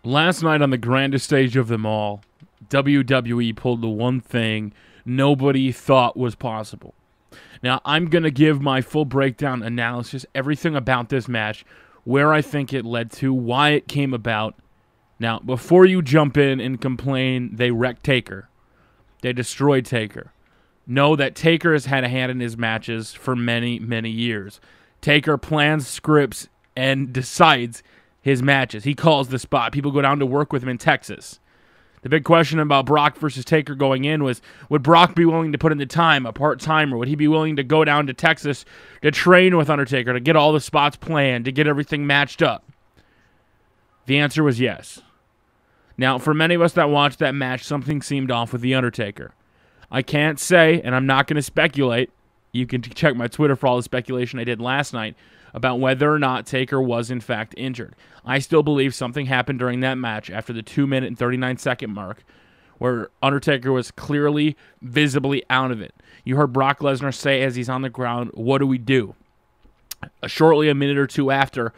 Last night on the grandest stage of them all, WWE pulled the one thing nobody thought was possible. Now, I'm going to give my full breakdown analysis, everything about this match, where I think it led to, why it came about. Now, before you jump in and complain they wrecked Taker, they destroyed Taker, know that Taker has had a hand in his matches for many, many years. Taker plans scripts and decides his matches. He calls the spot. People go down to work with him in Texas. The big question about Brock versus Taker going in was, would Brock be willing to put in the time, a part-timer? Would he be willing to go down to Texas to train with Undertaker, to get all the spots planned, to get everything matched up? The answer was yes. Now, for many of us that watched that match, something seemed off with The Undertaker. I can't say, and I'm not going to speculate. You can check my Twitter for all the speculation I did last night about whether or not Taker was in fact injured. I still believe something happened during that match after the 2-minute and 39-second mark where Undertaker was clearly, visibly out of it. You heard Brock Lesnar say as he's on the ground, "What do we do?" Shortly a minute or two after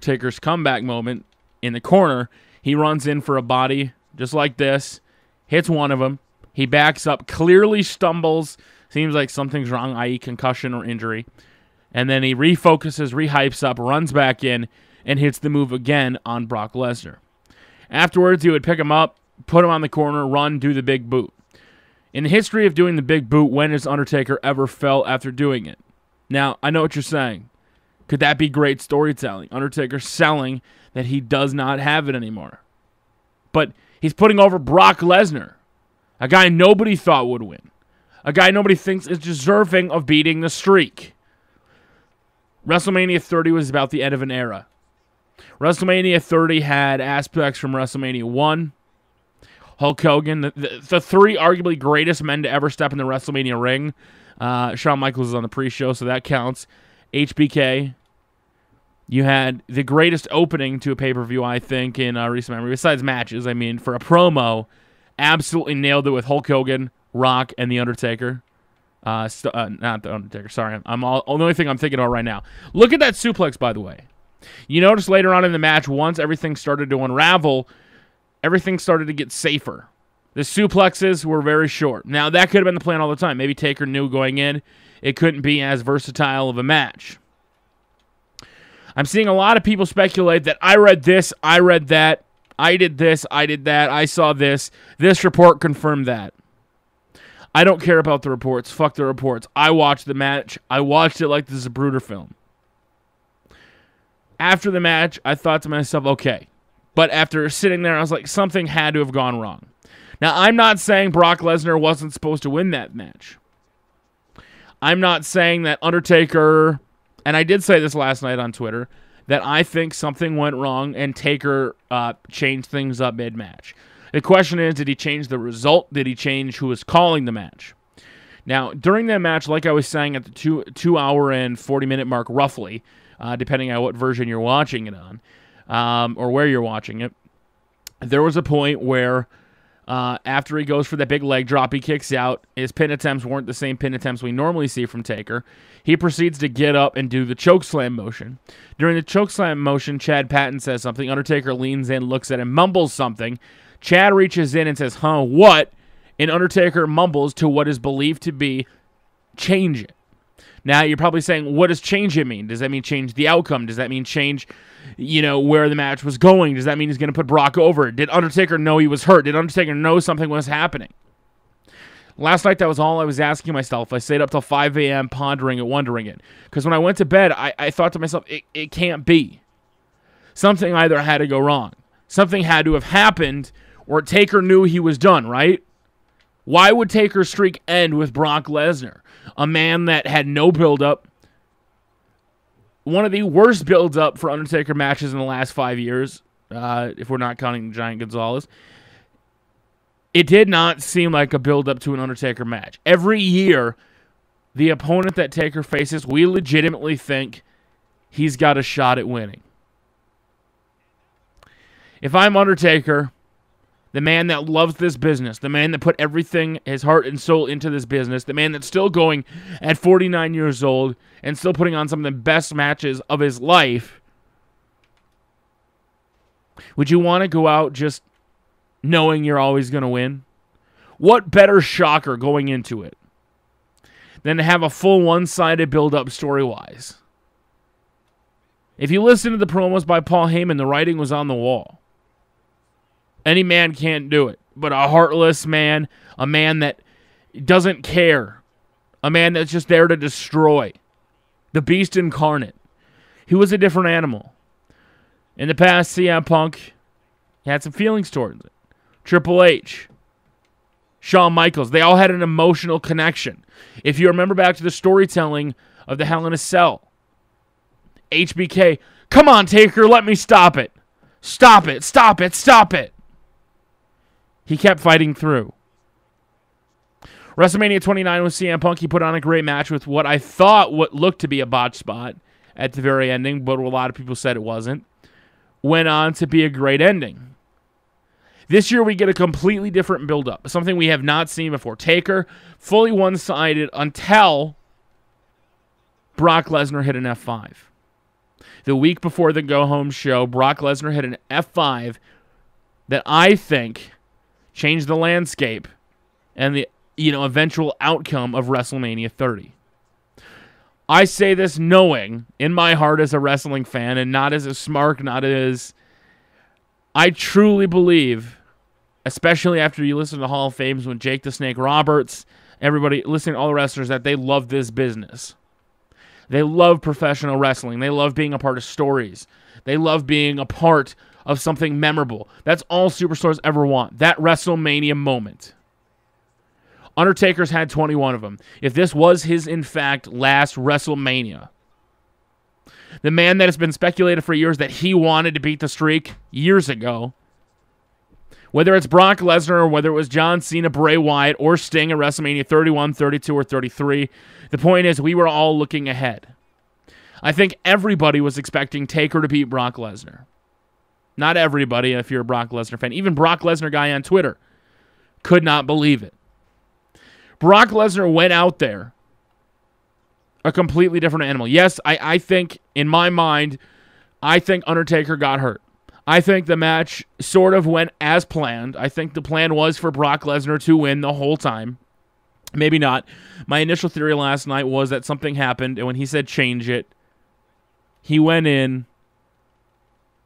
Taker's comeback moment in the corner, he runs in for a body just like this, hits one of them. He backs up, clearly stumbles, seems like something's wrong, i.e. concussion or injury. And then he refocuses, rehypes up, runs back in, and hits the move again on Brock Lesnar. Afterwards, he would pick him up, put him on the corner, run, do the big boot. In the history of doing the big boot, when has Undertaker ever fell after doing it? Now, I know what you're saying. Could that be great storytelling? Undertaker selling that he does not have it anymore. But he's putting over Brock Lesnar, a guy nobody thought would win, a guy nobody thinks is deserving of beating the streak. WrestleMania 30 was about the end of an era. WrestleMania 30 had aspects from WrestleMania 1. Hulk Hogan, the three arguably greatest men to ever step in the WrestleMania ring. Shawn Michaels was on the pre-show, so that counts. HBK. You had the greatest opening to a pay-per-view, I think, in recent memory. Besides matches, I mean, for a promo, absolutely nailed it with Hulk Hogan, Rock, and The Undertaker. Not The Undertaker, sorry. The only thing I'm thinking about right now. Look at that suplex, by the way. You notice later on in the match, once everything started to unravel, everything started to get safer. The suplexes were very short. Now, that could have been the plan all the time. Maybe Taker knew going in it couldn't be as versatile of a match. I'm seeing a lot of people speculate that I read this, I read that, I did this, I did that, I saw this report confirmed that. I don't care about the reports. Fuck the reports. I watched the match. I watched it like this is a Bruder film. After the match, I thought to myself, okay. But after sitting there, I was like, something had to have gone wrong. Now, I'm not saying Brock Lesnar wasn't supposed to win that match. I'm not saying that Undertaker, and I did say this last night on Twitter, that I think something went wrong and Taker changed things up mid-match. The question is, did he change the result? Did he change who was calling the match? Now, during that match, like I was saying at the 2 hour and 40-minute mark, roughly, depending on what version you're watching it on, or where you're watching it, there was a point where after he goes for that big leg drop, he kicks out. His pin attempts weren't the same pin attempts we normally see from Taker. He proceeds to get up and do the chokeslam motion. During the chokeslam motion, Chad Patton says something. Undertaker leans in, looks at him, mumbles something. Chad reaches in and says, "Huh, what?" And Undertaker mumbles to what is believed to be, "Change it." Now, you're probably saying, what does change it mean? Does that mean change the outcome? Does that mean change, where the match was going? Does that mean he's going to put Brock over? Did Undertaker know he was hurt? Did Undertaker know something was happening? Last night, that was all I was asking myself. I stayed up till 5 a.m. pondering it, wondering it. Because when I went to bed, I thought to myself, it can't be. Something either had to go wrong. Something had to have happened, or Taker knew he was done, right? Why would Taker's streak end with Brock Lesnar? A man that had no build-up. One of the worst build-up for Undertaker matches in the last 5 years, if we're not counting Giant Gonzalez. It did not seem like a build-up to an Undertaker match. Every year, the opponent that Taker faces, we legitimately think he's got a shot at winning. If I'm Undertaker, the man that loves this business, the man that put everything, his heart and soul into this business, the man that's still going at 49 years old and still putting on some of the best matches of his life, Would you want to go out just knowing you're always going to win? What better shocker going into it than to have a full one-sided build-up story-wise? If you listen to the promos by Paul Heyman, the writing was on the wall. Any man can't do it, but a heartless man, a man that doesn't care, a man that's just there to destroy, the beast incarnate. He was a different animal. In the past, CM Punk had some feelings towards it. Triple H, Shawn Michaels, they all had an emotional connection. If you remember back to the storytelling of the Hell in a Cell, HBK, come on, Taker, let me stop it. Stop it, stop it, stop it. He kept fighting through. WrestleMania 29 with CM Punk, he put on a great match with what I thought what looked to be a botch spot at the very ending, but a lot of people said it wasn't. Went on to be a great ending. This year we get a completely different build-up, something we have not seen before. Taker, fully one-sided until Brock Lesnar hit an F5. The week before the go-home show, Brock Lesnar hit an F5 that I think changed the landscape and the eventual outcome of WrestleMania 30. I say this knowing in my heart as a wrestling fan and not as a smark, not as... I truly believe, especially after you listen to the Hall of Fames when Jake the Snake Roberts, everybody listening to all the wrestlers, that they love this business. They love professional wrestling. They love being a part of stories. They love being a part of something memorable. That's all superstars ever want. That WrestleMania moment. Undertaker's had 21 of them. If this was his, in fact, last WrestleMania, the man that has been speculated for years that he wanted to beat the streak years ago, whether it's Brock Lesnar or whether it was John Cena, Bray Wyatt, or Sting at WrestleMania 31, 32, or 33, the point is we were all looking ahead. I think everybody was expecting Taker to beat Brock Lesnar. Not everybody, if you're a Brock Lesnar fan. Even Brock Lesnar guy on Twitter could not believe it. Brock Lesnar went out there a completely different animal. Yes, I think, in my mind, I think Undertaker got hurt. I think the match sort of went as planned. I think the plan was for Brock Lesnar to win the whole time. Maybe not. My initial theory last night was that something happened, and when he said change it, he went in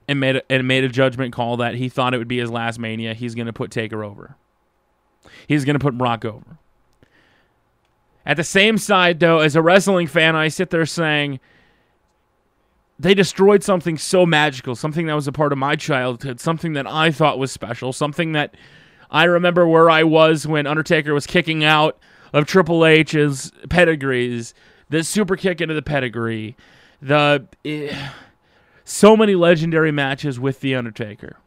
and made a judgment call that he thought it would be his last Mania. He's going to put Taker over. He's going to put Brock over. At the same side, though, as a wrestling fan, I sit there saying, they destroyed something so magical, something that was a part of my childhood, something that I thought was special, something that I remember where I was when Undertaker was kicking out of Triple H's pedigrees, the super kick into the pedigree, so many legendary matches with The Undertaker.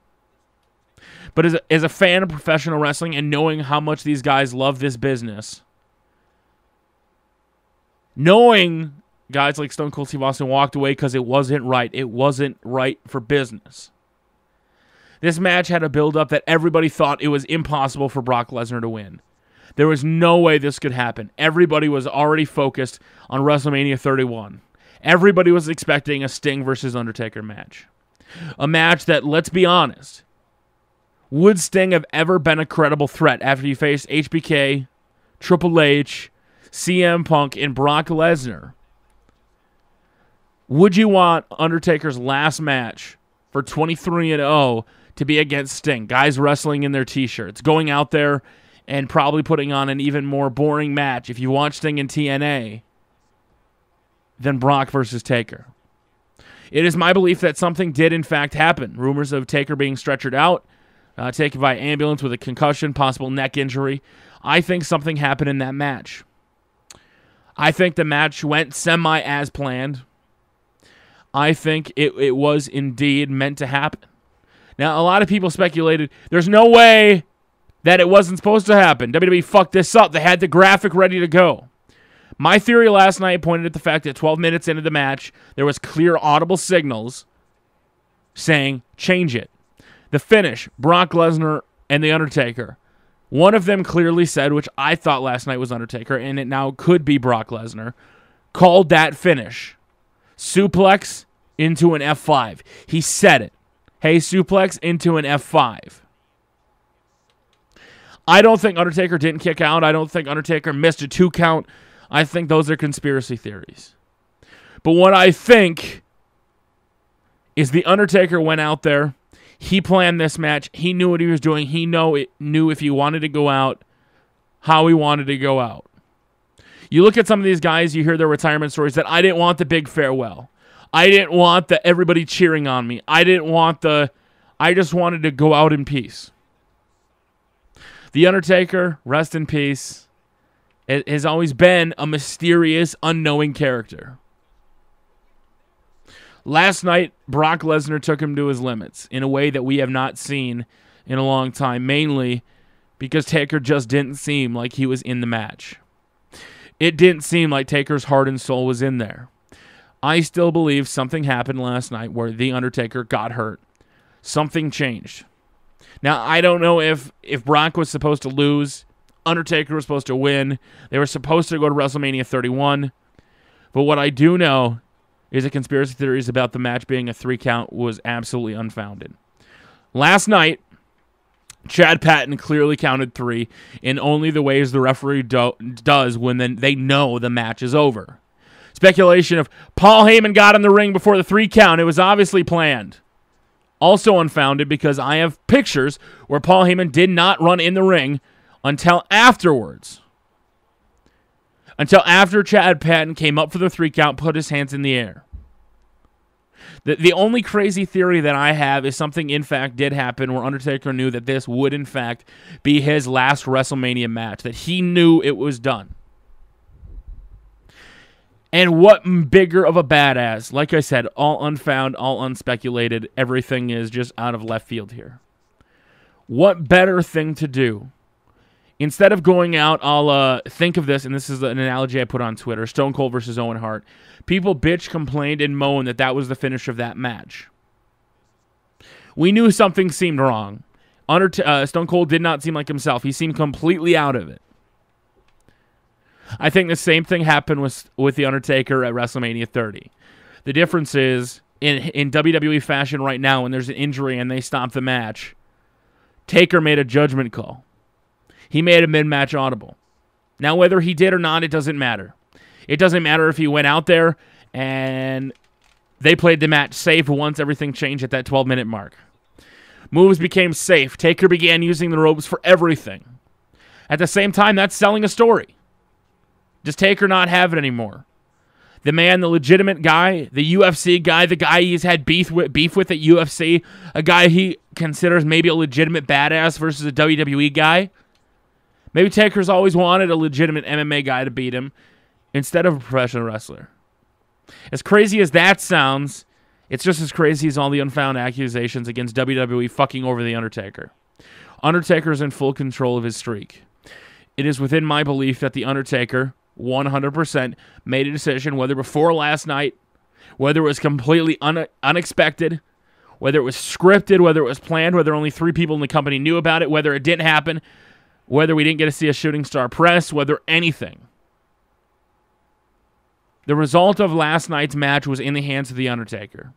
But as a fan of professional wrestling and knowing how much these guys love this business, knowing guys like Stone Cold Steve Austin walked away because it wasn't right. It wasn't right for business. This match had a build-up that everybody thought it was impossible for Brock Lesnar to win. There was no way this could happen. Everybody was already focused on WrestleMania 31. Everybody was expecting a Sting versus Undertaker match. A match that, let's be honest, would Sting have ever been a credible threat after he faced HBK, Triple H, CM Punk, and Brock Lesnar? Would you want Undertaker's last match for 23-0 to be against Sting? Guys wrestling in their t-shirts, going out there and probably putting on an even more boring match if you watch Sting in TNA than Brock versus Taker. It is my belief that something did in fact happen. Rumors of Taker being stretchered out, taken by ambulance with a concussion, possible neck injury. I think something happened in that match. I think the match went semi as planned. I think it was indeed meant to happen. Now, a lot of people speculated there's no way that it wasn't supposed to happen. WWE fucked this up. They had the graphic ready to go. My theory last night pointed at the fact that 12 minutes into the match, there was clear audible signals saying, change it. The finish, Brock Lesnar and The Undertaker. One of them clearly said, which I thought last night was Undertaker, and it now could be Brock Lesnar, called that finish. Suplex into an F5. He said it. Hey, suplex into an F5. I don't think Undertaker didn't kick out. I don't think Undertaker missed a 2 count. I think those are conspiracy theories. But what I think is the Undertaker went out there. He planned this match. He knew what he was doing. He knew if he wanted to go out, how he wanted to go out. You look at some of these guys, you hear their retirement stories that I didn't want the big farewell. I didn't want the everybody cheering on me. I just wanted to go out in peace. The Undertaker, rest in peace, has always been a mysterious, unknowing character. Last night, Brock Lesnar took him to his limits in a way that we have not seen in a long time, mainly because Taker just didn't seem like he was in the match. It didn't seem like Taker's heart and soul was in there. I still believe something happened last night where The Undertaker got hurt. Something changed. Now, I don't know if Brock was supposed to lose, Undertaker was supposed to win, they were supposed to go to WrestleMania 31, but what I do know is that conspiracy theories about the match being a 3 count was absolutely unfounded. Last night, Chad Patton clearly counted 3 in only the ways the referee does when they know the match is over. Speculation of Paul Heyman got in the ring before the 3 count. It was obviously planned. Also unfounded because I have pictures where Paul Heyman did not run in the ring until afterwards. Until after Chad Patton came up for the 3 count, put his hands in the air. The only crazy theory that I have is something in fact did happen where Undertaker knew that this would in fact be his last WrestleMania match, that he knew it was done. And what bigger of a badass, like I said, all unfound, all unspeculated, everything is just out of left field here. What better thing to do? Instead of going out, I'll think of this, and this is an analogy I put on Twitter, Stone Cold versus Owen Hart. People bitch, complained, and moaned that that was the finish of that match. We knew something seemed wrong. Stone Cold did not seem like himself. He seemed completely out of it. I think the same thing happened with The Undertaker at WrestleMania 30. The difference is, in WWE fashion right now, when there's an injury and they stop the match, Taker made a judgment call. He made a mid-match audible. Now, whether he did or not, it doesn't matter. It doesn't matter if he went out there and they played the match safe once everything changed at that 12-minute mark. Moves became safe. Taker began using the ropes for everything. At the same time, that's selling a story. Does Taker not have it anymore? The man, the legitimate guy, the UFC guy, the guy he's had beef with at UFC, a guy he considers maybe a legitimate badass versus a WWE guy. Maybe Taker's always wanted a legitimate MMA guy to beat him instead of a professional wrestler. As crazy as that sounds, it's just as crazy as all the unfound accusations against WWE fucking over The Undertaker. Undertaker's in full control of his streak. It is within my belief that The Undertaker 100% made a decision, whether before last night, whether it was completely unexpected, whether it was scripted, whether it was planned, whether only 3 people in the company knew about it, whether it didn't happen, whether we didn't get to see a shooting star press, whether anything. The result of last night's match was in the hands of The Undertaker.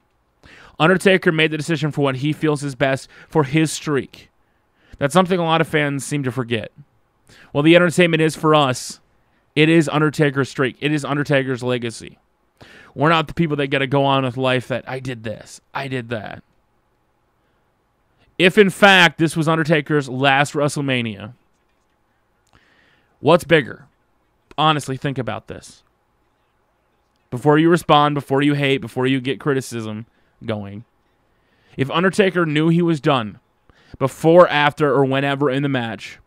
Undertaker made the decision for what he feels is best for his streak. That's something a lot of fans seem to forget. Well, the entertainment is for us. It is Undertaker's streak. It is Undertaker's legacy. We're not the people that get to go on with life that, I did this, I did that. If, in fact, this was Undertaker's last WrestleMania, what's bigger? Honestly, think about this. Before you respond, before you hate, before you get criticism going. If Undertaker knew he was done, before, after, or whenever in the match,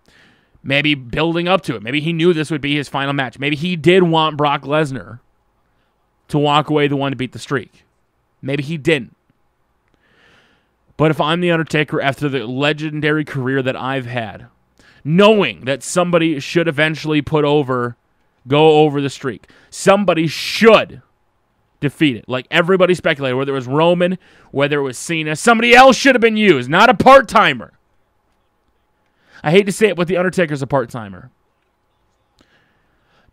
maybe building up to it, maybe he knew this would be his final match, maybe he did want Brock Lesnar to walk away the one to beat the streak. Maybe he didn't. But if I'm The Undertaker after the legendary career that I've had, knowing that somebody should eventually go over the streak, somebody should defeat it. Like everybody speculated, whether it was Roman, whether it was Cena, somebody else should have been used, not a part-timer. I hate to say it, but The Undertaker's a part-timer.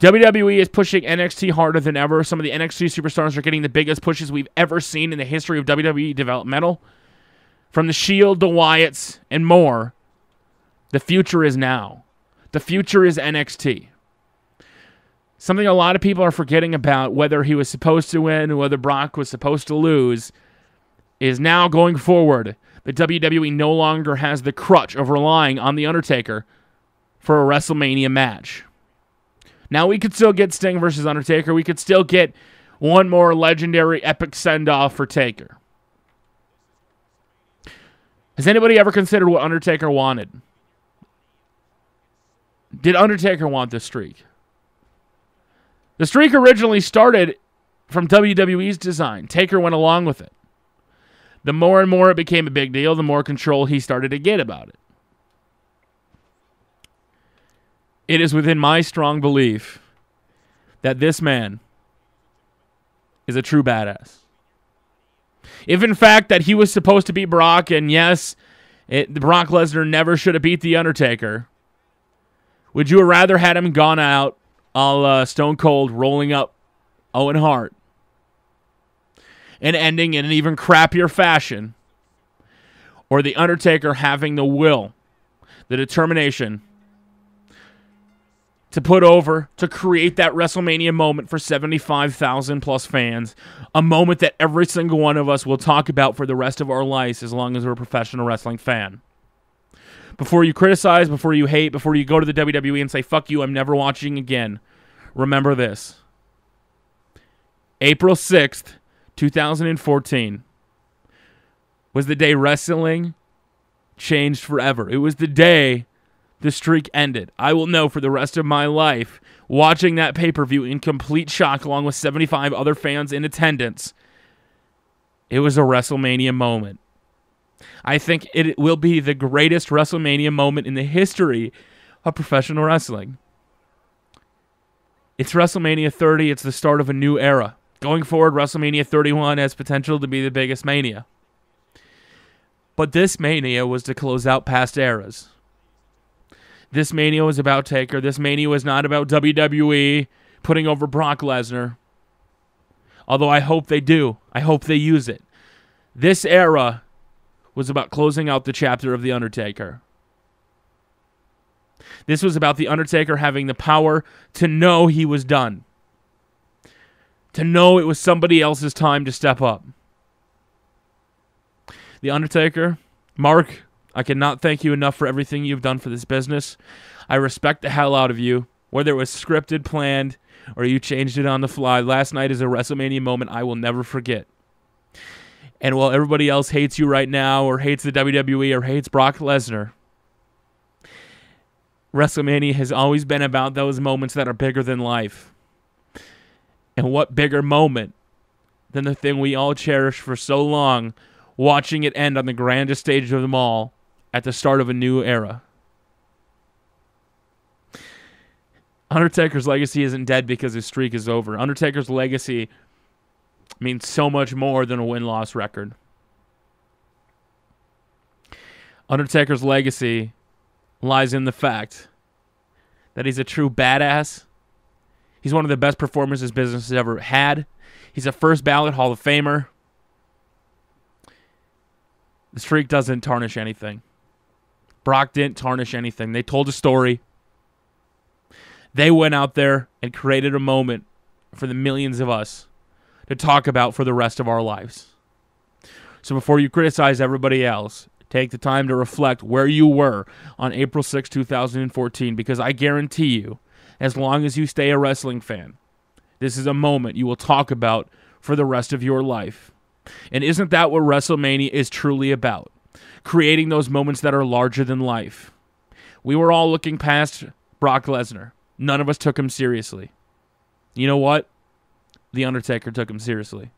WWE is pushing NXT harder than ever. Some of the NXT superstars are getting the biggest pushes we've ever seen in the history of WWE developmental. from the Shield, the Wyatts, and more, the future is now. The future is NXT. Something a lot of people are forgetting about, whether he was supposed to win or whether Brock was supposed to lose, is now going forward. The WWE no longer has the crutch of relying on The Undertaker for a WrestleMania match. Now, we could still get Sting versus Undertaker. We could still get one more legendary epic send-off for Taker. Has anybody ever considered what Undertaker wanted? Did Undertaker want this streak? The streak originally started from WWE's design. Taker went along with it. The more and more it became a big deal, the more control he started to get about it. It is within my strong belief that this man is a true badass. If in fact that he was supposed to beat Brock, and yes, Brock Lesnar never should have beat The Undertaker, would you have rather had him gone out all Stone Cold rolling up Owen Hart and ending in an even crappier fashion, or The Undertaker having the will, the determination to put over, to create that WrestleMania moment for 75,000 plus fans, a moment that every single one of us will talk about for the rest of our lives as long as we're a professional wrestling fan? Before you criticize, before you hate, before you go to the WWE and say, fuck you, I'm never watching again, remember this. April 6th, 2014 was the day wrestling changed forever. It was the day the streak ended. I will know for the rest of my life, watching that pay-per-view in complete shock along with 75 other fans in attendance, it was a WrestleMania moment. I think it will be the greatest WrestleMania moment in the history of professional wrestling. It's WrestleMania 30. It's the start of a new era. Going forward, WrestleMania 31 has potential to be the biggest Mania. But this Mania was to close out past eras. This Mania was about Taker. This Mania was not about WWE putting over Brock Lesnar. Although I hope they do. I hope they use it. This era was about closing out the chapter of The Undertaker. This was about The Undertaker having the power to know he was done. To know it was somebody else's time to step up. The Undertaker, Mark, I cannot thank you enough for everything you've done for this business. I respect the hell out of you. Whether it was scripted, planned, or you changed it on the fly, last night is a WrestleMania moment I will never forget. And while everybody else hates you right now, or hates the WWE, or hates Brock Lesnar, WrestleMania has always been about those moments that are bigger than life. And what bigger moment than the thing we all cherished for so long, watching it end on the grandest stage of them all, at the start of a new era. Undertaker's legacy isn't dead because his streak is over. Undertaker's legacy means so much more than a win-loss record. Undertaker's legacy lies in the fact that he's a true badass. He's one of the best performers this business has ever had. He's a first ballot Hall of Famer. The streak doesn't tarnish anything. Brock didn't tarnish anything. They told a story. They went out there and created a moment for the millions of us to talk about for the rest of our lives. So before you criticize everybody else, take the time to reflect where you were on April 6, 2014, because I guarantee you, as long as you stay a wrestling fan, this is a moment you will talk about for the rest of your life. And isn't that what WrestleMania is truly about? Creating those moments that are larger than life. We were all looking past Brock Lesnar. None of us took him seriously. You know what? The Undertaker took him seriously.